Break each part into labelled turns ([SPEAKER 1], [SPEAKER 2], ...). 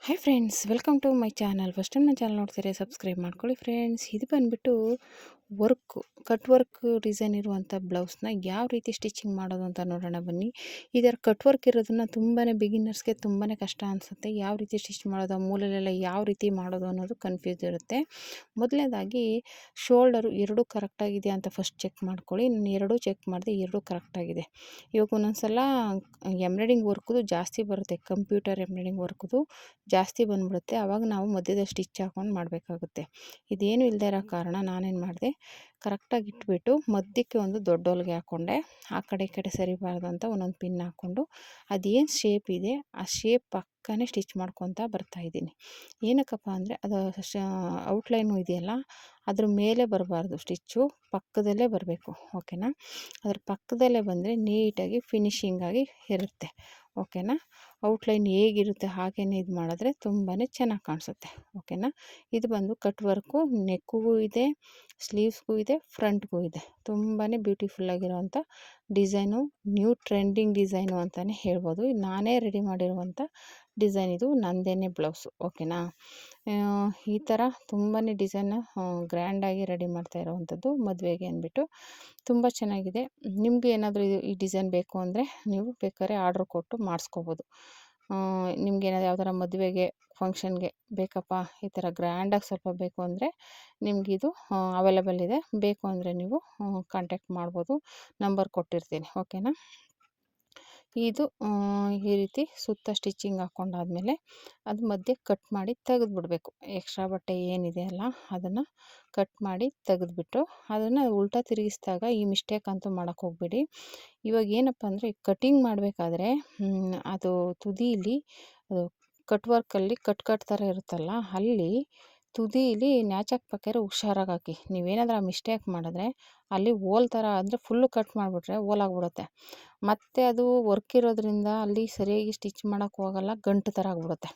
[SPEAKER 1] Hi friends, welcome to my channel. First time ನನ್ನ channel ನೋಡ್ತೀರಿ, subscribe ಮಾಡ್ಕೊಳ್ಳಿ friends. ಇದು ಬಂದುಬಿಟ್ಟು ಕಟ್ ವರ್ಕ್ ಡಿಸೈನ್ ಇರುವಂಥ ಬ್ಲೌಸ್ನ ಯಾವ ರೀತಿ ಸ್ಟಿಚಿಂಗ್ ಮಾಡೋದು ಅಂತ ನೋಡೋಣ ಬನ್ನಿ. ಇದರ ಕಟ್ ವರ್ಕ್ ಇರೋದನ್ನು ತುಂಬಾ ಬಿಗಿನರ್ಸ್ಗೆ ತುಂಬಾ ಕಷ್ಟ ಅನಿಸುತ್ತೆ. ಯಾವ ರೀತಿ ಸ್ಟಿಚ್ ಮಾಡೋದು, ಮೂಲಲೆಲ್ಲ ಯಾವ ರೀತಿ ಮಾಡೋದು ಅನ್ನೋದು ಕನ್ಫ್ಯೂಸ್ ಇರುತ್ತೆ. ಮೊದಲನೇದಾಗಿ ಶೋಲ್ಡರು ಎರಡೂ ಕರೆಕ್ಟಾಗಿದೆ ಅಂತ ಫಸ್ಟ್ ಚೆಕ್ ಮಾಡ್ಕೊಳ್ಳಿ. ನಾನು ಎರಡೂ ಚೆಕ್ ಮಾಡಿದೆ, ಎರಡೂ ಕರೆಕ್ಟಾಗಿದೆ. ಇವಾಗ ಒಂದೊಂದು ಸಲ ಎಂಬ್ರಾಯ್ಡಿಂಗ್ ವರ್ಕ್ದು ಜಾಸ್ತಿ ಬರುತ್ತೆ, ಕಂಪ್ಯೂಟರ್ ಎಂಬ್ರಾಯ್ಡಿಂಗ್ ವರ್ಕ್ದು ಜಾಸ್ತಿ ಬಂದ್ಬಿಡುತ್ತೆ. ಆವಾಗ ನಾವು ಮಧ್ಯದ ಸ್ಟಿಚ್ ಹಾಕ್ಕೊಂಡು ಮಾಡಬೇಕಾಗುತ್ತೆ. ಇದೇನು ಇಲ್ಲದೆ ಇರೋ ಕಾರಣ ನಾನೇನು ಮಾಡಿದೆ, ಕರೆಕ್ಟಾಗಿ ಇಟ್ಬಿಟ್ಟು ಮಧ್ಯಕ್ಕೆ ಒಂದು ದೊಡ್ಡ ಹೊಲಿಗೆ ಹಾಕ್ಕೊಂಡೆ. ಆ ಕಡೆ ಈ ಕಡೆ ಸರಿಬಾರ್ದು ಅಂತ ಒಂದೊಂದು ಪಿನ್ ಹಾಕ್ಕೊಂಡು ಅದೇನು ಶೇಪ್ ಇದೆ ಆ ಶೇಪ್ ಪಕ್ಕನೇ ಸ್ಟಿಚ್ ಮಾಡ್ಕೊತಾ ಬರ್ತಾಯಿದ್ದೀನಿ. ಏನಕ್ಕಪ್ಪ ಅಂದರೆ ಅದು ಔಟ್ಲೈನು ಇದೆಯಲ್ಲ, ಅದ್ರ ಮೇಲೆ ಬರಬಾರ್ದು, ಸ್ಟಿಚ್ಚು ಪಕ್ಕದಲ್ಲೇ ಬರಬೇಕು. ಓಕೆನಾ? ಅದ್ರ ಪಕ್ಕದಲ್ಲೇ ಬಂದರೆ ನೀಟಾಗಿ ಫಿನಿಶಿಂಗಾಗಿ ಇರುತ್ತೆ. ಓಕೆನಾ? ಔಟ್ಲೈನ್ ಹೇಗಿರುತ್ತೆ ಹಾಗೇ ಇದು ಮಾಡಿದ್ರೆ ತುಂಬಾ ಚೆನ್ನಾಗಿ ಕಾಣಿಸುತ್ತೆ. ಓಕೆನಾ? ಇದು ಬಂದು ಕಟ್ ವರ್ಕು ನೆಕ್ಕಿಗೂ ಇದೆ, ಸ್ಲೀವ್ಸ್ಗೂ ಇದೆ, ಫ್ರಂಟ್ಗೂ ಇದೆ. ತುಂಬಾ ಬ್ಯೂಟಿಫುಲ್ಲಾಗಿರೋವಂಥ ಡಿಸೈನು, ನ್ಯೂ ಟ್ರೆಂಡಿಂಗ್ ಡಿಸೈನು ಅಂತಲೇ ಹೇಳ್ಬೋದು. ನಾನೇ ರೆಡಿ ಮಾಡಿರುವಂಥ ಡಿಸೈನ್, ಇದು ನಂದೇನೆ ಬ್ಲೌಸು. ಓಕೆನಾ? ಈ ಥರ ತುಂಬಾ ಡಿಸೈನ್ನ ಗ್ರ್ಯಾಂಡಾಗಿ ರೆಡಿ ಮಾಡ್ತಾ ಇರೋವಂಥದ್ದು ಮದುವೆಗೆ ಅಂದ್ಬಿಟ್ಟು ತುಂಬ ಚೆನ್ನಾಗಿದೆ. ನಿಮಗೆ ಏನಾದರೂ ಈ ಡಿಸೈನ್ ಬೇಕು ಅಂದರೆ ನೀವು ಬೇಕಾದ್ರೆ ಆರ್ಡ್ರ್ ಕೊಟ್ಟು ಮಾಡಿಸ್ಕೋಬೋದು. ನಿಮ್ಗೆ ಏನಾದರೂ ಯಾವ್ದಾರ ಮದುವೆಗೆ ಫಂಕ್ಷನ್ಗೆ ಬೇಕಪ್ಪ, ಈ ಥರ ಗ್ರ್ಯಾಂಡಾಗಿ ಸ್ವಲ್ಪ ಬೇಕು ಅಂದರೆ ನಿಮಗಿದು ಅವೈಲೇಬಲ್ ಇದೆ. ಬೇಕು ಅಂದರೆ ನೀವು ಕಾಂಟ್ಯಾಕ್ಟ್ ಮಾಡ್ಬೋದು, ನಂಬರ್ ಕೊಟ್ಟಿರ್ತೀನಿ. ಓಕೆನಾ? ಇದು ಈ ರೀತಿ ಸುತ್ತ ಸ್ಟಿಚಿಂಗ್ ಹಾಕ್ಕೊಂಡಾದ್ಮೇಲೆ ಅದು ಮಧ್ಯೆ ಕಟ್ ಮಾಡಿ ತೆಗೆದುಬಿಡ್ಬೇಕು. ಎಕ್ಸ್ಟ್ರಾ ಬಟ್ಟೆ ಏನಿದೆ ಅಲ್ಲ ಅದನ್ನು ಕಟ್ ಮಾಡಿ ತೆಗೆದುಬಿಟ್ಟು ಅದನ್ನು ಉಲ್ಟಾ ತಿರುಗಿಸಿದಾಗ ಈ ಮಿಸ್ಟೇಕ್ ಅಂತೂ ಮಾಡೋಕ್ಕೆ ಹೋಗಬೇಡಿ. ಇವಾಗ ಏನಪ್ಪ ಅಂದರೆ ಕಟಿಂಗ್ ಮಾಡಬೇಕಾದ್ರೆ ಅದು ತುದೀಲಿ ಅದು ಕಟ್ ವರ್ಕಲ್ಲಿ ಕಟ್ ಥರ ಇರುತ್ತಲ್ಲ, ಅಲ್ಲಿ ತುದೀಲಿ ನ್ಯಾಚ್ ಹಾಕ್ಬೇಕಾದ್ರೆ ಹುಷಾರಾಗಿ ಹಾಕಿ. ನೀವೇನಾದರೂ ಆ ಮಿಸ್ಟೇಕ್ ಮಾಡಿದ್ರೆ ಅಲ್ಲಿ ಹೋಲ್ ಥರ ಅಂದರೆ ಫುಲ್ಲು ಕಟ್ ಮಾಡಿಬಿಟ್ರೆ ಹೋಲಾಗ್ಬಿಡುತ್ತೆ. ಮತ್ತು ಅದು ವರ್ಕ್ ಇರೋದ್ರಿಂದ ಅಲ್ಲಿ ಸರಿಯಾಗಿ ಸ್ಟಿಚ್ ಮಾಡೋಕ್ಕೆ ಹೋಗಲ್ಲ, ಗಂಟು ಥರ ಆಗಿಬಿಡುತ್ತೆ.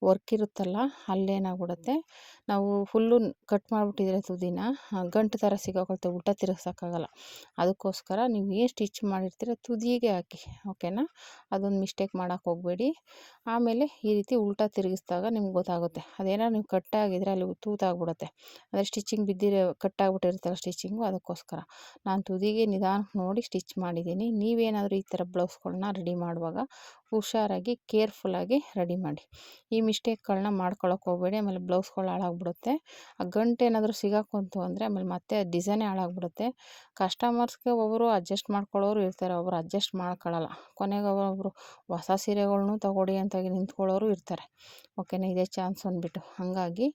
[SPEAKER 1] ವರ್ಕ್ ಇರುತ್ತಲ್ಲ ಅಲ್ಲೇನಾಗ್ಬಿಡುತ್ತೆ, ನಾವು ಫುಲ್ಲು ಕಟ್ ಮಾಡಿಬಿಟ್ಟಿದ್ರೆ ತುದಿನ ಗಂಟು ಥರ ಸಿಗೋಕೊಳ್ತೆ, ಉಲ್ಟಾ ತಿರುಗ್ಸೋಕ್ಕಾಗಲ್ಲ. ಅದಕ್ಕೋಸ್ಕರ ನೀವು ಏನು ಸ್ಟಿಚ್ ಮಾಡಿರ್ತೀರ ತುದಿಗೆ ಹಾಕಿ. ಓಕೆನಾ? ಅದೊಂದು ಮಿಸ್ಟೇಕ್ ಮಾಡೋಕ್ಕೆ ಹೋಗಬೇಡಿ. ಆಮೇಲೆ ಈ ರೀತಿ ಉಲ್ಟಾ ತಿರುಗಿಸಿದಾಗ ನಿಮ್ಗೆ ಗೊತ್ತಾಗುತ್ತೆ. ಅದೇನಾದ್ರು ನೀವು ಕಟ್ಟಾಗಿದ್ರೆ ಅಲ್ಲಿ ತೂತಾಗ್ಬಿಡುತ್ತೆ, ಅಂದರೆ ಸ್ಟಿಚಿಂಗ್ ಬಿದ್ದಿರೋ ಕಟ್ಟಾಗ್ಬಿಟ್ಟಿರುತ್ತಲ್ಲ ಸ್ಟಿಚಿಂಗು, ಅದಕ್ಕೋಸ್ಕರ ನಾನು ತುದಿಗೆ ನಿಧಾನಕ್ಕೆ ನೋಡಿ ಸ್ಟಿಚ್ ಮಾಡಿದ್ದೀನಿ. ನೀವೇನಾದರೂ ಈ ಥರ ಬ್ಲೌಸ್ಗಳನ್ನ ರೆಡಿ ಮಾಡುವಾಗ ಹುಷಾರಾಗಿ ಕೇರ್ಫುಲ್ಲಾಗಿ ರೆಡಿ ಮಾಡಿ. ಈ ಮಿಸ್ಟೇಕ್ಗಳನ್ನ ಮಾಡ್ಕೊಳಕ್ಕೆ ಹೋಗಬೇಡಿ. ಆಮೇಲೆ ಬ್ಲೌಸ್ಗಳು ಹಾಳಾಗ್ಬಿಡುತ್ತೆ. ಆ ಗಂಟು ಏನಾದರೂ ಸಿಗಾಕೊಂತು ಅಂದರೆ ಆಮೇಲೆ ಮತ್ತೆ ಡಿಸೈನೇ ಹಾಳಾಗ್ಬಿಡುತ್ತೆ. ಕಸ್ಟಮರ್ಸ್ಗೆ ಒಬ್ಬರು ಅಡ್ಜಸ್ಟ್ ಮಾಡ್ಕೊಳ್ಳೋರು ಇರ್ತಾರೆ, ಒಬ್ಬರು ಅಡ್ಜಸ್ಟ್ ಮಾಡ್ಕೊಳ್ಳಲ್ಲ. ಕೊನೆಗೆ ಒಬ್ಬರು ಹೊಸ ಸೀರೆಗಳ್ನೂ ತಗೊಳ್ಳಿ ಅಂತ ನಿಂತ್ಕೊಳ್ಳೋರು ಇರ್ತಾರೆ. ಓಕೆನಾ? ಇದೇ ಚಾನ್ಸ್ ಅಂದ್ಬಿಟ್ಟು ಹಾಗಾಗಿ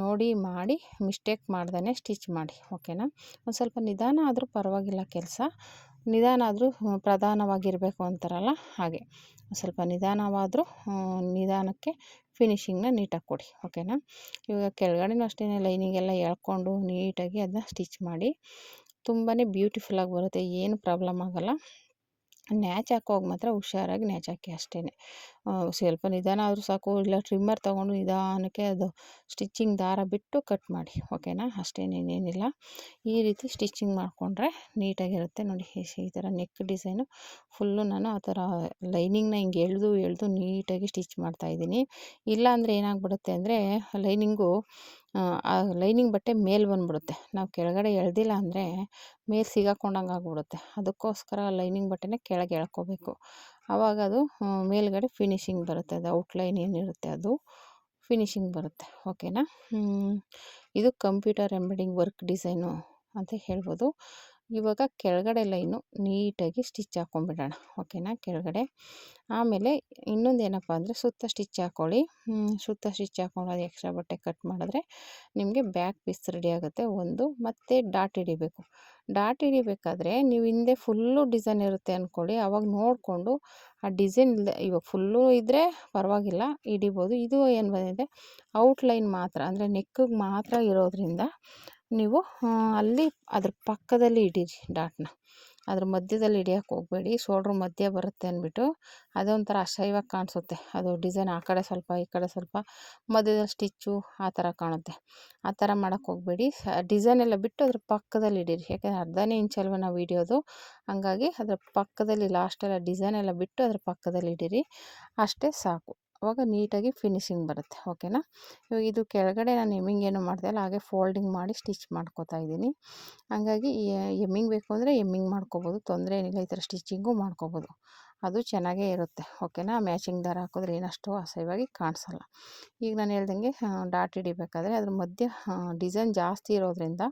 [SPEAKER 1] ನೋಡಿ ಮಾಡಿ ಮಿಸ್ಟೇಕ್ ಮಾಡ್ದೇ ಸ್ಟಿಚ್ ಮಾಡಿ. ಓಕೆನಾ? ಒಂದು ಸ್ವಲ್ಪ ನಿಧಾನ ಆದರೂ ಪರವಾಗಿಲ್ಲ, ಕೆಲಸ ನಿಧಾನ ಆದರೂ ಪ್ರಧಾನವಾಗಿರಬೇಕು ಅಂತಾರಲ್ಲ ಹಾಗೆ. ಸ್ವಲ್ಪ ನಿಧಾನವಾದರೂ ನಿಧಾನಕ್ಕೆ ಫಿನಿಶಿಂಗ್ನ ನೀಟಾಗಿ ಕೊಡಿ. ಓಕೆನಾ? ಇವಾಗ ಕೆಳಗಡೆನೂ ಅಷ್ಟೇ ಲೈನಿಂಗ್ ಎಲ್ಲ ಎಳ್ಕೊಂಡು ನೀಟಾಗಿ ಅದನ್ನ ಸ್ಟಿಚ್ ಮಾಡಿ. ತುಂಬಾ ಬ್ಯೂಟಿಫುಲ್ಲಾಗಿ ಬರುತ್ತೆ, ಏನು ಪ್ರಾಬ್ಲಮ್ ಆಗೋಲ್ಲ. ನ್ಯಾಚ್ ಹಾಕೋವಾಗ ಮಾತ್ರ ಹುಷಾರಾಗಿ ನ್ಯಾಚ್ ಹಾಕಿ ಅಷ್ಟೇ. ಸ್ವಲ್ಪ ನಿಧಾನ ಆದರೂ ಸಾಕು, ಇಲ್ಲ ಟ್ರಿಮ್ಮರ್ ತೊಗೊಂಡು ನಿಧಾನಕ್ಕೆ ಅದು ಸ್ಟಿಚಿಂಗ್ ದಾರ ಬಿಟ್ಟು ಕಟ್ ಮಾಡಿ. ಓಕೆನಾ? ಅಷ್ಟೇನೇನಿಲ್ಲ. ಈ ರೀತಿ ಸ್ಟಿಚಿಂಗ್ ಮಾಡಿಕೊಂಡ್ರೆ ನೀಟಾಗಿರುತ್ತೆ. ನೋಡಿ ಈ ಥರ ನೆಕ್ ಡಿಸೈನು ಫುಲ್ಲು ನಾನು ಆ ಥರ ಲೈನಿಂಗ್ನ ಹಿಂಗೆ ಎಳೆದು ನೀಟಾಗಿ ಸ್ಟಿಚ್ ಮಾಡ್ತಾಯಿದ್ದೀನಿ. ಇಲ್ಲಾಂದರೆ ಏನಾಗ್ಬಿಡುತ್ತೆ ಅಂದರೆ ಲೈನಿಂಗು ಆ ಲೈನಿಂಗ್ ಬಟ್ಟೆ ಮೇಲೆ ಬಂದುಬಿಡುತ್ತೆ. ನಾವು ಕೆಳಗಡೆ ಎಳೆದಿಲ್ಲ ಅಂದರೆ ಮೇಲೆ ಸಿಗಾಕೊಂಡಂಗೆ ಆಗ್ಬಿಡುತ್ತೆ. ಅದಕ್ಕೋಸ್ಕರ ಲೈನಿಂಗ್ ಬಟ್ಟೆನ ಕೆಳಗೆ ಎಳ್ಕೊಬೇಕು. ಆವಾಗ ಅದು ಮೇಲ್ಗಡೆ ಫಿನಿಶಿಂಗ್ ಬರುತ್ತೆ, ಅದು ಔಟ್ಲೈನ್ ಏನಿರುತ್ತೆ ಅದು ಫಿನಿಶಿಂಗ್ ಬರುತ್ತೆ. ಓಕೆನಾ? ಇದು ಕಂಪ್ಯೂಟರ್ ಎಂಬ್ರಾಯ್ಡಿಂಗ್ ವರ್ಕ್ ಡಿಸೈನು ಅಂತ ಹೇಳ್ಬೋದು. ಇವಾಗ ಕೆಳಗಡೆ ಲೈನು ನೀಟಾಗಿ ಸ್ಟಿಚ್ ಹಾಕ್ಕೊಂಬಿಡೋಣ. ಓಕೆನಾ? ಕೆಳಗಡೆ ಆಮೇಲೆ ಇನ್ನೊಂದು ಏನಪ್ಪ ಅಂದರೆ ಸುತ್ತ ಸ್ಟಿಚ್ ಹಾಕ್ಕೊಳ್ಳಿ. ಸುತ್ತ ಸ್ಟಿಚ್ ಹಾಕ್ಕೊಂಡು ಅದು ಎಕ್ಸ್ಟ್ರಾ ಬಟ್ಟೆ ಕಟ್ ಮಾಡಿದ್ರೆ ನಿಮಗೆ ಬ್ಯಾಕ್ ಪೀಸ್ ರೆಡಿ ಆಗುತ್ತೆ. ಒಂದು ಮತ್ತು ಡಾಟ್ ಹಿಡಿಬೇಕು. ಡಾಟ್ ಹಿಡಿಬೇಕಾದ್ರೆ ನೀವು ಹಿಂದೆ ಫುಲ್ಲು ಡಿಸೈನ್ ಇರುತ್ತೆ ಅಂದ್ಕೊಳ್ಳಿ, ಆವಾಗ ನೋಡಿಕೊಂಡು ಆ ಡಿಸೈನ್ ಇವಾಗ ಫುಲ್ಲು ಇದ್ದರೆ ಪರವಾಗಿಲ್ಲ, ಹಿಡಿಬೋದು. ಇದು ಏನು ಬಂದಿದೆ ಔಟ್ಲೈನ್ ಮಾತ್ರ, ಅಂದರೆ ನೆಕ್ಕಿಗೆ ಮಾತ್ರ ಇರೋದ್ರಿಂದ ನೀವು ಅಲ್ಲಿ ಅದ್ರ ಪಕ್ಕದಲ್ಲಿ ಹಿಡೀರಿ ಡಾಟ್ನ. ಅದ್ರ ಮಧ್ಯದಲ್ಲಿ ಹಿಡಿಯೋಕ್ಕೆ ಹೋಗಬೇಡಿ. ಶೋಲ್ಡ್ರ್ ಮಧ್ಯ ಬರುತ್ತೆ ಅಂದ್ಬಿಟ್ಟು ಅದೊಂಥರ ಅಸಹ್ಯವಾಗಿ ಕಾಣಿಸುತ್ತೆ. ಅದು ಡಿಸೈನ್ ಆ ಕಡೆ ಸ್ವಲ್ಪ ಈ ಕಡೆ ಸ್ವಲ್ಪ ಮಧ್ಯದಲ್ಲಿ ಸ್ಟಿಚ್ಚು ಆ ಥರ ಕಾಣುತ್ತೆ. ಆ ಥರ ಮಾಡೋಕ್ಕೆ ಹೋಗಬೇಡಿ. ಡಿಸೈನ್ ಎಲ್ಲ ಬಿಟ್ಟು ಅದ್ರ ಪಕ್ಕದಲ್ಲಿ ಹಿಡೀರಿ. ಯಾಕೆಂದರೆ ಅರ್ಧನೇ ಇಂಚಲ್ವ ನಾವು ಹಿಡಿಯೋದು, ಹಂಗಾಗಿ ಅದ್ರ ಪಕ್ಕದಲ್ಲಿ ಲಾಸ್ಟೆಲ್ಲ ಡಿಸೈನ್ ಎಲ್ಲ ಬಿಟ್ಟು ಅದ್ರ ಪಕ್ಕದಲ್ಲಿ ಹಿಡೀರಿ. ಅಷ್ಟೇ ಸಾಕು. ಅವಾಗ ನೀಟಾಗಿ ಫಿನಿಶಿಂಗ್ ಬರುತ್ತೆ. ಓಕೆನಾ. ಇವಾಗ ಇದು ಕೆಳಗಡೆ ನಾನು ಎಮ್ಮಿಂಗ್ ಏನು ಮಾಡ್ದೆ ಅಲ್ಲ, ಹಾಗೆ ಫೋಲ್ಡಿಂಗ್ ಮಾಡಿ ಸ್ಟಿಚ್ ಮಾಡ್ಕೋತಾ ಇದ್ದೀನಿ. ಹಂಗಾಗಿ ಎಮ್ಮಿಂಗ್ ಬೇಕು ಅಂದರೆ ಎಮ್ಮಿಂಗ್ ಮಾಡ್ಕೋಬೋದು, ತೊಂದರೆ ಏನಿಲ್ಲ. ಈ ಥರ ಸ್ಟಿಚಿಂಗು ಮಾಡ್ಕೋಬೋದು, ಅದು ಚೆನ್ನಾಗೇ ಇರುತ್ತೆ. ಓಕೆನಾ. ಮ್ಯಾಚಿಂಗ್ ದಾರ ಹಾಕಿದ್ರೆ ಏನಷ್ಟು ಅಸಹ್ಯವಾಗಿ ಕಾಣಿಸಲ್ಲ. ಈಗ ನಾನು ಹೇಳ್ದಂಗೆ ಡಾಟ್ ಹಿಡಿಬೇಕಾದ್ರೆ ಅದ್ರ ಮಧ್ಯೆ ಡಿಸೈನ್ ಜಾಸ್ತಿ ಇರೋದ್ರಿಂದ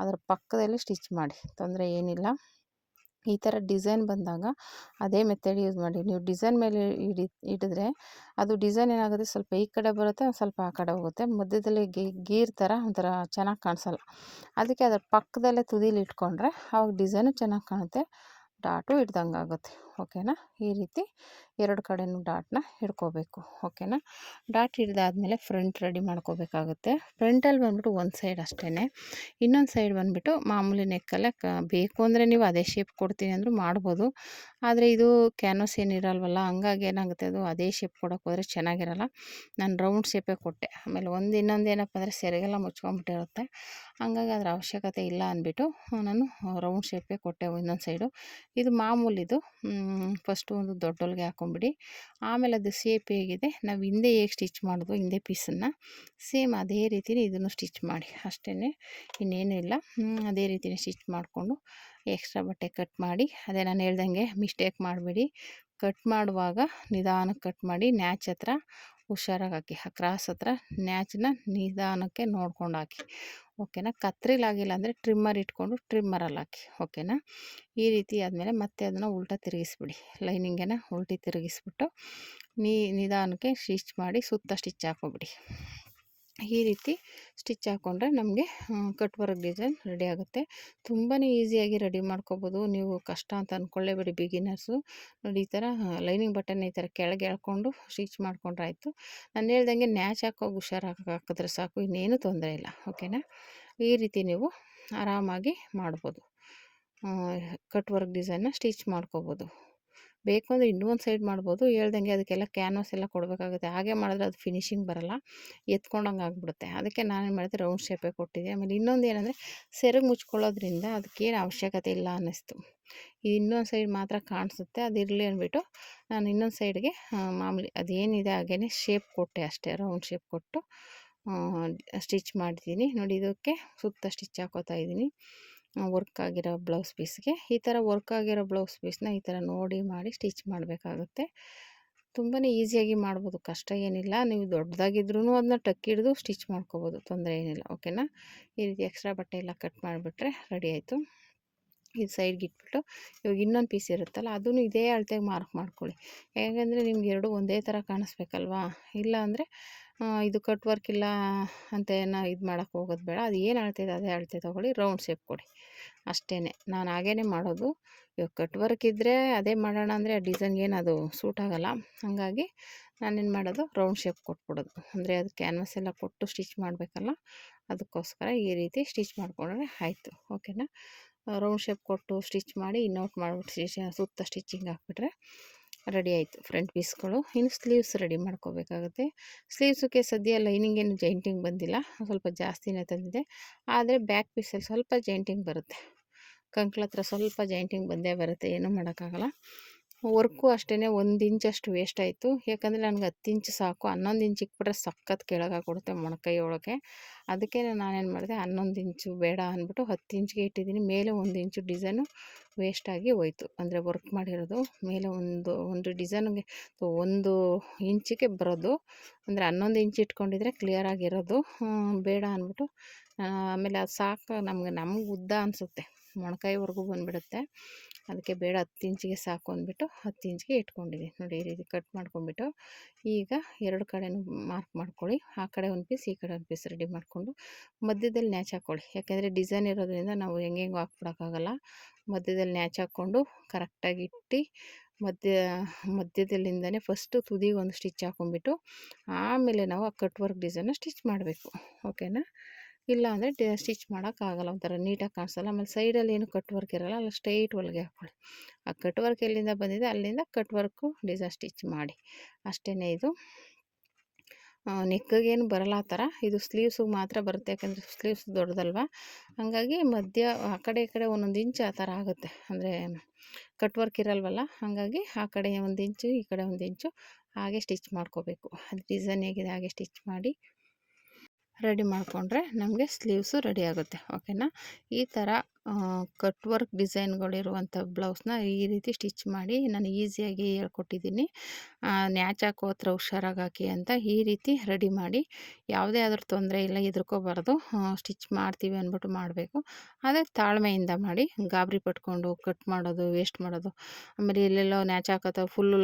[SPEAKER 1] ಅದರ ಪಕ್ಕದಲ್ಲಿ ಸ್ಟಿಚ್ ಮಾಡಿ, ತೊಂದರೆ ಏನಿಲ್ಲ. ಈ ಥರ ಡಿಸೈನ್ ಬಂದಾಗ ಅದೇ ಮೆಥಡ್ ಯೂಸ್ ಮಾಡಿ. ನೀವು ಡಿಸೈನ್ ಮೇಲೆ ಹಿಡಿದ್ರೆ ಅದು ಡಿಸೈನ್ ಏನಾಗುತ್ತೆ, ಸ್ವಲ್ಪ ಈ ಕಡೆ ಬರುತ್ತೆ, ಸ್ವಲ್ಪ ಆ ಕಡೆ ಹೋಗುತ್ತೆ. ಮಧ್ಯದಲ್ಲಿ ಗೀರ್ ಥರ ಒಂಥರ ಚೆನ್ನಾಗಿ ಕಾಣಿಸಲ್ಲ. ಅದಕ್ಕೆ ಅದರ ಪಕ್ಕದಲ್ಲೇ ತುದೀಲಿ ಇಟ್ಕೊಂಡ್ರೆ ಆವಾಗ ಡಿಸೈನು ಚೆನ್ನಾಗಿ ಕಾಣುತ್ತೆ, ಡಾಟು ಹಿಡ್ದಂಗೆ ಆಗುತ್ತೆ. ಓಕೆನಾ. ಈ ರೀತಿ ಎರಡು ಕಡೆಯೂ ಡಾಟ್ನ ಹಿಡ್ಕೋಬೇಕು. ಓಕೆನಾ. ಡಾಟ್ ಹಿಡ್ದಾದ್ಮೇಲೆ ಫ್ರಂಟ್ ರೆಡಿ ಮಾಡ್ಕೋಬೇಕಾಗುತ್ತೆ. ಫ್ರಂಟಲ್ಲಿ ಬಂದ್ಬಿಟ್ಟು ಒಂದು ಸೈಡ್ ಅಷ್ಟೇ, ಇನ್ನೊಂದು ಸೈಡ್ ಬಂದುಬಿಟ್ಟು ಮಾಮೂಲಿ ನೆಕ್ಕಲ್ಲೇ ಬೇಕು ಅಂದರೆ ನೀವು ಅದೇ ಶೇಪ್ ಕೊಡ್ತೀನಿ ಅಂದರೂ ಮಾಡ್ಬೋದು. ಆದರೆ ಇದು ಕ್ಯಾನ್ವಸ್ ಏನಿರಲ್ವಲ್ಲ, ಹಂಗಾಗಿ ಏನಾಗುತ್ತೆ, ಅದು ಅದೇ ಶೇಪ್ ಕೊಡೋಕೆ ಹೋದರೆ ಚೆನ್ನಾಗಿರಲ್ಲ. ನಾನು ರೌಂಡ್ ಶೇಪೇ ಕೊಟ್ಟೆ. ಆಮೇಲೆ ಇನ್ನೊಂದು ಏನಪ್ಪ ಅಂದರೆ ಸೆರಗೆಲ್ಲ ಮುಚ್ಕೊಂಡ್ಬಿಟ್ಟಿರುತ್ತೆ, ಹಂಗಾಗಿ ಅದರ ಅವಶ್ಯಕತೆ ಇಲ್ಲ ಅಂದ್ಬಿಟ್ಟು ನಾನು ರೌಂಡ್ ಶೇಪೇ ಕೊಟ್ಟೆ ಇನ್ನೊಂದು ಸೈಡು. ಇದು ಮಾಮೂಲಿದು. ಫಸ್ಟು ಒಂದು ದೊಡ್ಡ ಹೊಲಿಗೆ ಹಾಕ್ಕೊಂಬಿಡಿ. ಆಮೇಲೆ ಅದು ಶೇಪ್ ಹೇಗಿದೆ, ನಾವು ಹಿಂದೆ ಹೇಗೆ ಸ್ಟಿಚ್ ಮಾಡಿದ್ವು ಹಿಂದೆ ಪೀಸನ್ನು, ಸೇಮ್ ಅದೇ ರೀತಿಯೇ ಇದನ್ನು ಸ್ಟಿಚ್ ಮಾಡಿ ಅಷ್ಟೇ, ಇನ್ನೇನೂ ಇಲ್ಲ. ಅದೇ ರೀತಿಯೇ ಸ್ಟಿಚ್ ಮಾಡಿಕೊಂಡು ಎಕ್ಸ್ಟ್ರಾ ಬಟ್ಟೆ ಕಟ್ ಮಾಡಿ, ಅದೇ ನಾನು ಹೇಳ್ದಂಗೆ ಮಿಸ್ಟೇಕ್ ಮಾಡಬೇಡಿ. ಕಟ್ ಮಾಡುವಾಗ ನಿಧಾನಕ್ಕೆ ಕಟ್ ಮಾಡಿ, ನ್ಯಾಚ್ ಹತ್ರ ಹುಷಾರಾಗಿ ಹಾಕಿ, ಆ ಕ್ರಾಸ್ ಹತ್ರ ನ್ಯಾಚನ್ನ ನಿಧಾನಕ್ಕೆ ನೋಡ್ಕೊಂಡು ಹಾಕಿ. ಓಕೆನಾ. ಕತ್ರಿಲಾಗಿಲ್ಲ ಅಂದರೆ ಟ್ರಿಮ್ಮರ್ ಇಟ್ಕೊಂಡು ಟ್ರಿಮ್ಮರಲ್ಲಿ ಹಾಕಿ. ಓಕೆನಾ. ಈ ರೀತಿ ಆದಮೇಲೆ ಮತ್ತೆ ಅದನ್ನು ಉಲ್ಟಾ ತಿರುಗಿಸ್ಬಿಡಿ, ಲೈನಿಂಗನ್ನು ಉಲ್ಟಿ ತಿರುಗಿಸ್ಬಿಟ್ಟು ನಿಧಾನಕ್ಕೆ ಸ್ಟಿಚ್ ಮಾಡಿ ಸುತ್ತ ಸ್ಟಿಚ್ ಹಾಕ್ಕೊಬಿಡಿ. ಈ ರೀತಿ ಸ್ಟಿಚ್ ಹಾಕ್ಕೊಂಡ್ರೆ ನಮಗೆ ಕಟ್ ವರ್ಕ್ ಡಿಸೈನ್ ರೆಡಿ ಆಗುತ್ತೆ. ತುಂಬಾ ಈಸಿಯಾಗಿ ರೆಡಿ ಮಾಡ್ಕೊಬೋದು. ನೀವು ಕಷ್ಟ ಅಂತ ಅಂದ್ಕೊಳ್ಳೇಬೇಡಿ ಬಿಗಿನರ್ಸು. ನೋಡಿ, ಈ ಥರ ಲೈನಿಂಗ್ ಬಟ್ಟೆನ ಈ ಥರ ಕೆಳಗೆ ಎಳ್ಕೊಂಡು ಸ್ಟಿಚ್ ಮಾಡ್ಕೊಂಡ್ರೆ ಆಯಿತು. ನಾನು ಹೇಳ್ದಂಗೆ ನ್ಯಾಚ್ ಹಾಕೋಗಿ ಹುಷಾರಾಗಿ ಹಾಕಿದ್ರೆ ಸಾಕು, ಇನ್ನೇನು ತೊಂದರೆ ಇಲ್ಲ. ಓಕೆನಾ. ಈ ರೀತಿ ನೀವು ಆರಾಮಾಗಿ ಮಾಡ್ಬೋದು, ಕಟ್ ವರ್ಕ್ ಡಿಸೈನ್ನ ಸ್ಟಿಚ್ ಮಾಡ್ಕೋಬೋದು. ಬೇಕು ಅಂದರೆ ಇನ್ನೂ ಒಂದು ಸೈಡ್ ಮಾಡ್ಬೋದು. ಹೇಳ್ದಂಗೆ ಅದಕ್ಕೆಲ್ಲ ಕ್ಯಾನ್ವಾಸ್ ಎಲ್ಲ ಕೊಡಬೇಕಾಗುತ್ತೆ, ಹಾಗೆ ಮಾಡಿದ್ರೆ ಅದು ಫಿನಿಶಿಂಗ್ ಬರೋಲ್ಲ, ಎತ್ಕೊಂಡಂಗೆ ಆಗಿಬಿಡುತ್ತೆ. ಅದಕ್ಕೆ ನಾನೇನು ಮಾಡಿದೆ, ರೌಂಡ್ ಶೇಪೇ ಕೊಟ್ಟಿದ್ದೆ. ಆಮೇಲೆ ಇನ್ನೊಂದು ಏನಂದರೆ ಸೆರಗು ಮುಚ್ಕೊಳ್ಳೋದ್ರಿಂದ ಅದಕ್ಕೇನು ಅವಶ್ಯಕತೆ ಇಲ್ಲ ಅನ್ನಿಸ್ತು. ಇನ್ನೊಂದು ಸೈಡ್ ಮಾತ್ರ ಕಾಣಿಸುತ್ತೆ, ಅದು ಇರಲಿ ಅಂದ್ಬಿಟ್ಟು ನಾನು ಇನ್ನೊಂದು ಸೈಡ್ಗೆ ಮಾಮೂಲಿ ಅದೇನಿದೆ ಹಾಗೇ ಶೇಪ್ ಕೊಟ್ಟೆ ಅಷ್ಟೇ, ರೌಂಡ್ ಶೇಪ್ ಕೊಟ್ಟು ಸ್ಟಿಚ್ ಮಾಡಿದ್ದೀನಿ. ನೋಡಿ, ಇದಕ್ಕೆ ಸುತ್ತ ಸ್ಟಿಚ್ ಹಾಕೋತಾ ಇದ್ದೀನಿ ವರ್ಕ್ ಆಗಿರೋ ಬ್ಲೌಸ್ ಪೀಸ್ಗೆ. ಈ ಥರ ವರ್ಕ್ ಆಗಿರೋ ಬ್ಲೌಸ್ ಪೀಸ್ನ ಈ ಥರ ನೋಡಿ ಮಾಡಿ ಸ್ಟಿಚ್ ಮಾಡಬೇಕಾಗುತ್ತೆ. ತುಂಬಾ ಈಸಿಯಾಗಿ ಮಾಡ್ಬೋದು, ಕಷ್ಟ ಏನಿಲ್ಲ. ನೀವು ದೊಡ್ಡದಾಗಿದ್ರೂ ಅದನ್ನ ಟಕ್ ಹಿಡಿದು ಸ್ಟಿಚ್ ಮಾಡ್ಕೋಬೋದು, ತೊಂದರೆ ಏನಿಲ್ಲ. ಓಕೆನಾ. ಈ ರೀತಿ ಎಕ್ಸ್ಟ್ರಾ ಬಟ್ಟೆ ಎಲ್ಲ ಕಟ್ ಮಾಡಿಬಿಟ್ರೆ ರೆಡಿ ಆಯಿತು. ಇದು ಸೈಡ್ಗೆ ಇಟ್ಬಿಟ್ಟು ಇವಾಗ ಇನ್ನೊಂದು ಪೀಸ್ ಇರುತ್ತಲ್ಲ, ಅದನ್ನು ಇದೇ ಅಳತೆಗೆ ಮಾರ್ಕ್ ಮಾಡ್ಕೊಳ್ಳಿ. ಯಾಕೆಂದರೆ ನಿಮ್ಗೆ ಎರಡು ಒಂದೇ ಥರ ಕಾಣಿಸ್ಬೇಕಲ್ವಾ. ಇಲ್ಲ ಅಂದರೆ ಇದು ಕಟ್ ವರ್ಕ್ ಇಲ್ಲ ಅಂತ ಏನೋ ಇದು ಮಾಡೋಕ್ಕೆ ಹೋಗೋದು ಬೇಡ. ಅದು ಏನು ಅಳತೆ ಇದೆ ಅದೇ ಅಳತೆ ತೊಗೊಳ್ಳಿ, ರೌಂಡ್ ಶೇಪ್ ಕೊಡಿ ಅಷ್ಟೇ. ನಾನು ಹಾಗೇ ಮಾಡೋದು. ಇವಾಗ ಕಟ್ ವರ್ಕ್ ಇದ್ದರೆ ಅದೇ ಮಾಡೋಣ ಅಂದರೆ ಆ ಡಿಸೈನ್ಗೇನು ಅದು ಸೂಟ್ ಆಗೋಲ್ಲ. ಹಾಗಾಗಿ ನಾನೇನು ಮಾಡೋದು, ರೌಂಡ್ ಶೇಪ್ ಕೊಟ್ಬಿಡೋದು. ಅಂದರೆ ಅದು ಕ್ಯಾನ್ವಸ್ ಎಲ್ಲ ಕೊಟ್ಟು ಸ್ಟಿಚ್ ಮಾಡಬೇಕಲ್ಲ, ಅದಕ್ಕೋಸ್ಕರ ಈ ರೀತಿ ಸ್ಟಿಚ್ ಮಾಡಿಕೊಂಡ್ರೆ ಆಯಿತು. ಓಕೆನಾ. ರೌಂಡ್ ಶೇಪ್ ಕೊಟ್ಟು ಸ್ಟಿಚ್ ಮಾಡಿ ಇನ್ನೌಟ್ ಮಾಡಿಬಿಟ್ಟು ಸುತ್ತ ಸ್ಟಿಚಿಂಗ್ ಹಾಕ್ಬಿಟ್ರೆ ರೆಡಿ ಆಯಿತು ಫ್ರಂಟ್ ಪೀಸ್ಗಳು. ಇನ್ನು ಸ್ಲೀವ್ಸ್ ರೆಡಿ ಮಾಡ್ಕೋಬೇಕಾಗುತ್ತೆ. ಸ್ಲೀವ್ಸಕ್ಕೆ ಸದ್ಯ ಲೈನಿಂಗ್ ಏನು ಜೈಂಟಿಂಗ್ ಬಂದಿಲ್ಲ, ಸ್ವಲ್ಪ ಜಾಸ್ತಿನೇ ತಂದಿದೆ. ಆದರೆ ಬ್ಯಾಕ್ ಪೀಸಲ್ಲಿ ಸ್ವಲ್ಪ ಜೈಂಟಿಂಗ್ ಬರುತ್ತೆ, ಕಂಕ್ಳ ಹತ್ರ ಸ್ವಲ್ಪ ಜೈಂಟಿಂಗ್ ಬಂದೇ ಬರುತ್ತೆ, ಏನೂ ಮಾಡೋಕ್ಕಾಗಲ್ಲ. ವರ್ಕು ಅಷ್ಟೇ, 1 ಇಂಚಷ್ಟು ವೇಸ್ಟ್ ಆಯಿತು. ಯಾಕಂದರೆ ನನಗೆ 10 ಇಂಚ್ ಸಾಕು, 11 ಇಂಚ್ ಇಕ್ಬಿಟ್ರೆ ಸಖತ್ ಕೆಳಗಾಗ್ಬಿಡುತ್ತೆ ಮೊಣಕೈ ಒಳಗೆ. ಅದಕ್ಕೆ ನಾನೇನು ಮಾಡಿದೆ, 11 ಇಂಚು ಬೇಡ ಅಂದ್ಬಿಟ್ಟು 10 ಇಂಚ್ಗೆ ಇಟ್ಟಿದ್ದೀನಿ. ಮೇಲೆ 1 ಇಂಚು ಡಿಸೈನು ವೇಸ್ಟಾಗಿ ಹೋಯ್ತು, ಅಂದರೆ ವರ್ಕ್ ಮಾಡಿರೋದು ಮೇಲೆ ಒಂದು ಡಿಸೈನ್ಗೆ 1 ಇಂಚಿಗೆ ಬರೋದು. ಅಂದರೆ 11 ಇಂಚ್ ಇಟ್ಕೊಂಡಿದ್ರೆ ಕ್ಲಿಯರ್ ಆಗಿರೋದು, ಬೇಡ ಅಂದ್ಬಿಟ್ಟು ಆಮೇಲೆ ಅದು ಸಾಕು ನಮ್ಗೆ ಉದ್ದ ಅನಿಸುತ್ತೆ, ಮೊಣಕೈವರೆಗೂ ಬಂದುಬಿಡುತ್ತೆ. ಅದಕ್ಕೆ ಬೇಡ, 10 ಇಂಚಿಗೆ ಸಾಕು ಅಂದ್ಬಿಟ್ಟು 10 ಇಂಚಿಗೆ ಇಟ್ಕೊಂಡಿದ್ದೀನಿ. ನೋಡಿ, ಈ ರೀತಿ ಕಟ್ ಮಾಡ್ಕೊಂಬಿಟ್ಟು ಈಗ ಎರಡು ಕಡೆನೂ ಮಾರ್ಕ್ ಮಾಡ್ಕೊಳ್ಳಿ. ಆ ಕಡೆ ಒಂದು ಪೀಸ್, ಈ ಕಡೆ ಒಂದು ಪೀಸ್ ರೆಡಿ ಮಾಡಿಕೊಂಡು ಮಧ್ಯದಲ್ಲಿ ನ್ಯಾಚ್ ಹಾಕ್ಕೊಳ್ಳಿ. ಯಾಕೆಂದರೆ ಡಿಸೈನ್ ಇರೋದ್ರಿಂದ ನಾವು ಹೆಂಗೆಂಗೋ ಹಾಕ್ಬಿಡೋಕ್ಕಾಗಲ್ಲ. ಮಧ್ಯದಲ್ಲಿ ನ್ಯಾಚ್ ಹಾಕ್ಕೊಂಡು ಕರೆಕ್ಟಾಗಿ ಇಟ್ಟು ಮಧ್ಯದಲ್ಲಿಂದನೇ ಫಸ್ಟು ತುದಿಗೆ ಒಂದು ಸ್ಟಿಚ್ ಹಾಕ್ಕೊಂಬಿಟ್ಟು ಆಮೇಲೆ ನಾವು ಆ ಕಟ್ ವರ್ಕ್ ಡಿಸೈನ್ನ ಸ್ಟಿಚ್ ಮಾಡಬೇಕು. ಓಕೆನಾ. ಇಲ್ಲ ಅಂದರೆ ಸ್ಟಿಚ್ ಮಾಡೋಕ್ಕಾಗಲ್ಲ, ಒಂಥರ ನೀಟಾಗಿ ಕಾಣಿಸಲ್ಲ. ಆಮೇಲೆ ಸೈಡಲ್ಲಿ ಏನು ಕಟ್ ವರ್ಕ್ ಇರೋಲ್ಲ, ಅಲ್ಲಿ ಸ್ಟ್ರೈಟ್ ಹೊಲಿಗೆ ಹಾಕ್ಕೊಳ್ಳಿ. ಆ ಕಟ್ ವರ್ಕ್ ಎಲ್ಲಿಂದ ಬಂದಿದೆ ಅಲ್ಲಿಂದ ಕಟ್ ವರ್ಕು ಡಿಸೈನ್ ಸ್ಟಿಚ್ ಮಾಡಿ ಅಷ್ಟೇ. ಇದು ನೆಕ್ಗೇನು ಬರಲ್ಲ ಆ ಥರ, ಇದು ಸ್ಲೀವ್ಸಿಗೆ ಮಾತ್ರ ಬರುತ್ತೆ. ಯಾಕಂದರೆ ಸ್ಲೀವ್ಸ್ ದೊಡ್ಡದಲ್ವ, ಹಾಗಾಗಿ ಮಧ್ಯ ಆ ಕಡೆ ಈ ಕಡೆ 1 ಇಂಚ್ ಆ ಥರ ಆಗುತ್ತೆ. ಅಂದರೆ ಕಟ್ ವರ್ಕ್ ಇರಲ್ವಲ್ಲ, ಹಾಗಾಗಿ ಆ ಕಡೆ 1 ಇಂಚು ಈ ಕಡೆ 1 ಇಂಚು ಹಾಗೆ ಸ್ಟಿಚ್ ಮಾಡ್ಕೋಬೇಕು. ಅದು ಡಿಸೈನ್ ಹೇಗಿದೆ ಹಾಗೆ ಸ್ಟಿಚ್ ಮಾಡಿ ರೆಡಿ ಮಾಡಿಕೊಂಡ್ರೆ ನಮಗೆ ಸ್ಲೀವ್ಸು ರೆಡಿ ಆಗುತ್ತೆ. ಓಕೆನಾ. ಈ ಥರ ಕಟ್ ವರ್ಕ್ ಡಿಸೈನ್ಗಳಿರುವಂಥ ಬ್ಲೌಸ್ನ ಈ ರೀತಿ ಸ್ಟಿಚ್ ಮಾಡಿ ನಾನು ಈಸಿಯಾಗಿ ಹೇಳ್ಕೊಟ್ಟಿದ್ದೀನಿ. ನ್ಯಾಚ್ ಹಾಕೋ ಹತ್ರ ಹುಷಾರಾಗಿ ಹಾಕಿ ಅಂತ ಈ ರೀತಿ ರೆಡಿ ಮಾಡಿ, ಯಾವುದೇ ಆದರೂ ತೊಂದರೆ ಇಲ್ಲ, ಹೆದರ್ಕೋಬಾರ್ದು. ಸ್ಟಿಚ್ ಮಾಡ್ತೀವಿ ಅಂದ್ಬಿಟ್ಟು ಮಾಡಬೇಕು. ಅದೇ ತಾಳ್ಮೆಯಿಂದ ಮಾಡಿ, ಗಾಬರಿ ಪಟ್ಕೊಂಡು ಕಟ್ ಮಾಡೋದು, ವೇಸ್ಟ್ ಮಾಡೋದು, ಆಮೇಲೆ ಎಲ್ಲೆಲ್ಲೋ ನ್ಯಾಚ್ ಹಾಕೋದು ಫುಲ್ಲು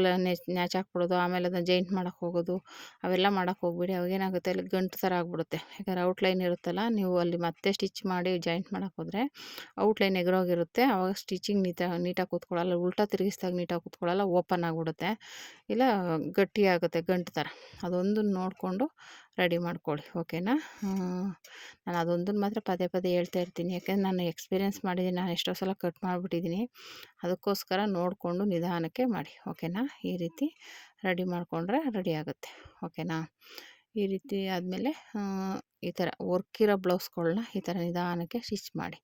[SPEAKER 1] ನ್ಯಾಚ್ ಹಾಕ್ಬಿಡೋದು, ಆಮೇಲೆ ಅದನ್ನು ಜೈಂಟ್ ಮಾಡೋಕ್ಕೆ ಹೋಗೋದು, ಅವೆಲ್ಲ ಮಾಡೋಕ್ಕೆ ಹೋಗ್ಬೇಡಿ. ಅವಾಗೇನಾಗುತ್ತೆ, ಅಲ್ಲಿ ಗಂಟು ಥರ ಆಗ್ಬಿಡುತ್ತೆ. ಯಾಕಂದರೆ ಔಟ್ಲೈನ್ ಇರುತ್ತಲ್ಲ, ನೀವು ಅಲ್ಲಿ ಮತ್ತೆ ಸ್ಟಿಚ್ ಮಾಡಿ ಜಾಯಿಂಟ್ ಮಾಡೋಕ್ಕೆ ಹೋದರೆ ಔಟ್ಲೈನ್ ಎಗರೋಗಿರುತ್ತೆ. ಆವಾಗ ಸ್ಟಿಚಿಂಗ್ ನೀಟಾಗಿ ಕೂತ್ಕೊಳ್ಳಲ್ಲ, ಉಲ್ಟಾ ತಿರುಗಿಸ್ದಾಗ ನೀಟಾಗಿ ಕೂತ್ಕೊಳ್ಳಲ್ಲ, ಓಪನ್ ಆಗಿಬಿಡುತ್ತೆ, ಇಲ್ಲ ಗಟ್ಟಿಯಾಗುತ್ತೆ ಗಂಟು ಥರ. ಅದೊಂದನ್ನು ನೋಡಿಕೊಂಡು ರೆಡಿ ಮಾಡ್ಕೊಳ್ಳಿ. ಓಕೆನಾ. ನಾನು ಅದೊಂದನ್ನು ಮಾತ್ರ ಪದೇ ಪದೇ ಹೇಳ್ತಾ ಇರ್ತೀನಿ, ಯಾಕೆಂದರೆ ನಾನು ಎಕ್ಸ್ಪೀರಿಯೆನ್ಸ್ ಮಾಡಿದ್ದೀನಿ, ನಾನು ಎಷ್ಟೋ ಸಲ ಕಟ್ ಮಾಡಿಬಿಟ್ಟಿದ್ದೀನಿ. ಅದಕ್ಕೋಸ್ಕರ ನೋಡಿಕೊಂಡು ನಿಧಾನಕ್ಕೆ ಮಾಡಿ. ಓಕೆನಾ. ಈ ರೀತಿ ರೆಡಿ ಮಾಡಿಕೊಂಡ್ರೆ ರೆಡಿ ಆಗುತ್ತೆ. ಓಕೆನಾ. ಈ ರೀತಿ ಆದಮೇಲೆ ಈ ಥರ ವರ್ಕಿರೋ ಬ್ಲೌಸ್ಗಳನ್ನ ಈ ಥರ ನಿಧಾನಕ್ಕೆ ಸ್ಟಿಚ್ ಮಾಡಿ.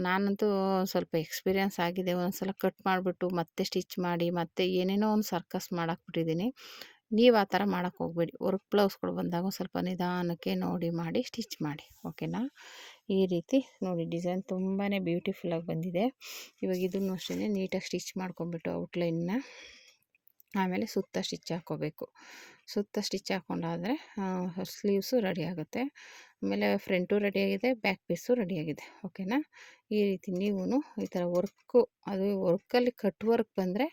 [SPEAKER 1] ನಾನಂತೂ ಸ್ವಲ್ಪ ಎಕ್ಸ್ಪೀರಿಯೆನ್ಸ್ ಆಗಿದೆ. ಒಂದೊಂದ್ಸಲ ಕಟ್ ಮಾಡಿಬಿಟ್ಟು ಮತ್ತೆ ಸ್ಟಿಚ್ ಮಾಡಿ ಮತ್ತೆ ಏನೇನೋ ಒಂದು ಸರ್ಕಸ್ ಮಾಡಾಕ್ಬಿಟ್ಟಿದ್ದೀನಿ. ನೀವು ಆ ಥರ ಮಾಡೋಕ್ಕೆ ಹೋಗಬೇಡಿ. ವರ್ಕ್ ಬ್ಲೌಸ್ಗಳು ಬಂದಾಗ ಸ್ವಲ್ಪ ನಿಧಾನಕ್ಕೆ ನೋಡಿ ಮಾಡಿ ಸ್ಟಿಚ್ ಮಾಡಿ. ಓಕೆನಾ. ಈ ರೀತಿ ನೋಡಿ, ಡಿಸೈನ್ ತುಂಬಾ ಬ್ಯೂಟಿಫುಲ್ಲಾಗಿ ಬಂದಿದೆ. ಇವಾಗ ಇದನ್ನು ಅಷ್ಟೇ ನೀಟಾಗಿ ಸ್ಟಿಚ್ ಮಾಡ್ಕೊಂಬಿಟ್ಟು ಔಟ್ಲೈನ್ನ ಆಮೇಲೆ ಸುತ್ತ ಸ್ಟಿಚ್ ಹಾಕ್ಕೋಬೇಕು. ಸುತ್ತ ಸ್ಟಿಚ್ ಹಾಕ್ಕೊಂಡಾದರೆ ಸ್ಲೀವ್ಸು ರೆಡಿ ಆಗುತ್ತೆ. ಆಮೇಲೆ ಫ್ರಂಟು ರೆಡಿಯಾಗಿದೆ, ಬ್ಯಾಕ್ ಪೀಸು ರೆಡಿಯಾಗಿದೆ. ಓಕೆನಾ. ಈ ರೀತಿ ನೀವು ಈ ಥರ ಅದು ವರ್ಕಲ್ಲಿ ಕಟ್ ವರ್ಕ್ ಬಂದರೆ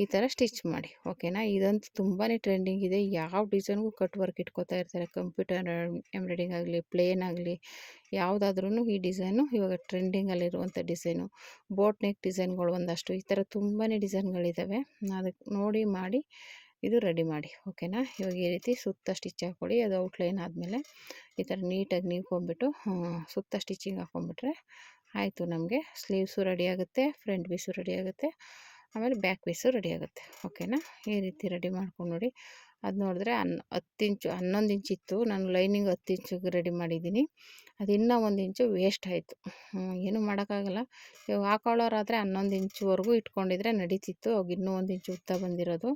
[SPEAKER 1] ಈ ಥರ ಸ್ಟಿಚ್ ಮಾಡಿ. ಓಕೆನಾ. ಇದಂತೂ ತುಂಬಾ ಟ್ರೆಂಡಿಂಗ್ ಇದೆ. ಯಾವ ಡಿಸೈನ್ಗೂ ಕಟ್ ವರ್ಕ್ ಇಟ್ಕೋತಾ ಇರ್ತಾರೆ. ಕಂಪ್ಯೂಟರ್ ಎಂಬ್ರಾಯ್ಡಿಂಗ್ ಆಗಲಿ, ಪ್ಲೇನ್ ಆಗಲಿ, ಯಾವುದಾದ್ರೂ ಈ ಡಿಸೈನು ಇವಾಗ ಟ್ರೆಂಡಿಂಗಲ್ಲಿರುವಂಥ ಡಿಸೈನು. ಬೋಟ್ ನೆಕ್ ಡಿಸೈನ್ಗಳು ಒಂದಷ್ಟು ಈ ಥರ ತುಂಬಾ ಡಿಸೈನ್ಗಳಿದ್ದಾವೆ. ಅದಕ್ಕೆ ನೋಡಿ ಮಾಡಿ ಇದು ರೆಡಿ ಮಾಡಿ. ಓಕೆನಾ. ಇವಾಗ ಈ ರೀತಿ ಸುತ್ತ ಸ್ಟಿಚ್ ಹಾಕ್ಕೊಳ್ಳಿ. ಅದು ಔಟ್ಲೈನ್ ಆದಮೇಲೆ ಈ ಥರ ನೀಟಾಗಿ ನೀವ್ಕೊಂಬಿಟ್ಟು ಸುತ್ತ ಸ್ಟಿಚಿಂಗ್ ಹಾಕ್ಕೊಂಬಿಟ್ರೆ ಆಯಿತು. ನಮಗೆ ಸ್ಲೀವ್ಸು ರೆಡಿ ಆಗುತ್ತೆ, ಫ್ರಂಟ್ ಪೀಸು ರೆಡಿ ಆಗುತ್ತೆ, ಆಮೇಲೆ ಬ್ಯಾಕ್ ಪೀಸು ರೆಡಿ ಆಗುತ್ತೆ. ಓಕೆನಾ. ಈ ರೀತಿ ರೆಡಿ ಮಾಡ್ಕೊಂಡು ನೋಡಿ. ಅದು ನೋಡಿದ್ರೆ 10 ಇಂಚು 11 ಇಂಚಿತ್ತು, ನಾನು ಲೈನಿಂಗ್ 10 ಇಂಚಿಗೆ ರೆಡಿ ಮಾಡಿದ್ದೀನಿ. ಅದು ಇನ್ನೂ 1 ಇಂಚು ವೇಸ್ಟ್ ಆಯಿತು. ಏನೂ ಮಾಡೋಕ್ಕಾಗಲ್ಲ. ಇವಾಗ ಹಾಕೊಳ್ಳೋರಾದರೆ 11 ಇಂಚುವರೆಗೂ ಇಟ್ಕೊಂಡಿದ್ರೆ ನಡೀತಿತ್ತು. ಅವಾಗ ಇನ್ನೂ 1 ಇಂಚು ಉದ್ದ ಬಂದಿರೋದು.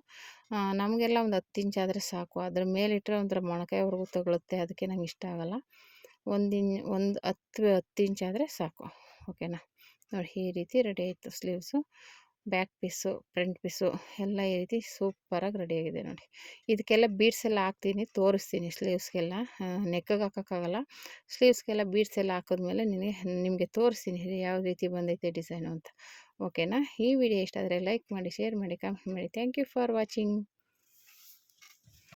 [SPEAKER 1] ನಮಗೆಲ್ಲ ಒಂದು 10 ಇಂಚಾದರೆ ಸಾಕು. ಅದ್ರ ಮೇಲಿಟ್ಟರೆ ಒಂಥರ ಮೊಣಕೈವರೆಗೂ ತಗೊಳುತ್ತೆ. ಅದಕ್ಕೆ ನಂಗೆ ಇಷ್ಟ ಆಗೋಲ್ಲ. ಒಂದು 10 ಇಂಚಾದರೆ ಸಾಕು. ಓಕೆನಾ. ನೋಡಿ, ಈ ರೀತಿ ರೆಡಿ ಆಯಿತು sleeves. Back piece, front piece ಎಲ್ಲ ಈ ರೀತಿ ಸೂಪರಾಗಿ ರೆಡಿಯಾಗಿದೆ ನೋಡಿ. ಇದಕ್ಕೆಲ್ಲ ಬೀಡ್ಸ್ ಎಲ್ಲ ಹಾಕ್ತೀನಿ, ತೋರಿಸ್ತೀನಿ. ಸ್ಲೀವ್ಸ್ಗೆಲ್ಲ ನೆಕ್ಕಿಗೆ ಹಾಕೋಕ್ಕಾಗಲ್ಲ. ಸ್ಲೀವ್ಸ್ಗೆಲ್ಲ ಬೀಡ್ಸ್ ಎಲ್ಲ ಹಾಕಿದ್ಮೇಲೆ ನಿಮಗೆ ತೋರಿಸ್ತೀನಿ ಯಾವ ರೀತಿ ಬಂದೈತೆ ಡಿಸೈನು ಅಂತ. ಓಕೆನಾ. ಈ ವಿಡಿಯೋ ಇಷ್ಟ ಆದರೆ ಲೈಕ್ ಮಾಡಿ, ಶೇರ್ ಮಾಡಿ, ಕಮೆಂಟ್ ಮಾಡಿ. Thank you for watching.